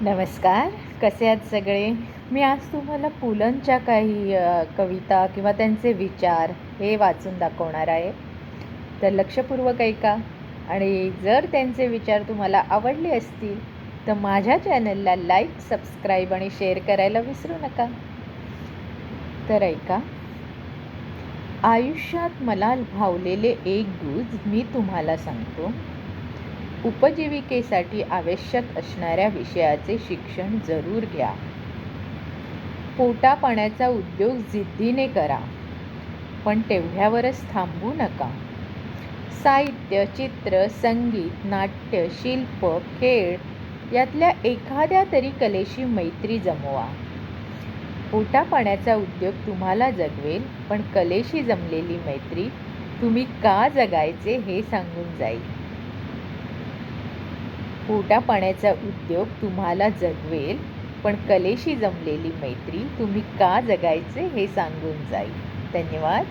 नमस्कार. कसे आहात सगळे? मी आज तुम्हाला पुलंच्या काही कविता किंवा त्यांचे विचार हे वाचून दाखवणार आहे. तर लक्षपूर्वक ऐका आणि जर त्यांचे विचार तुम्हाला आवडले असतील, तर माझ्या चॅनलला लाईक, सबस्क्राईब आणि शेअर करायला विसरू नका. तर ऐका. आयुष्यात मला भावलेले एक गुज मी तुम्हाला सांगतो. उपजीविकेसाठी आवश्यक असणाऱ्या विषयाचे शिक्षण जरूर घ्या. पोटापाण्याचा उद्योग जिद्दीने करा, पण तेवढ्यावरच थांबू नका. साहित्य, चित्र, संगीत, नाट्य, शिल्प, खेळ यातल्या एखाद्या तरी कलेशी मैत्री जमवा. पोटापाण्याचा उद्योग तुम्हाला जगवेल, पण कलेशी जमलेली मैत्री तुम्ही का जगायचे हे सांगून जाईल. पोटापाण्याचा उद्योग तुम्हाला जगवेल, पण कलेशी जमलेली मैत्री तुम्ही का जगायचे हे सांगून जाईल. धन्यवाद.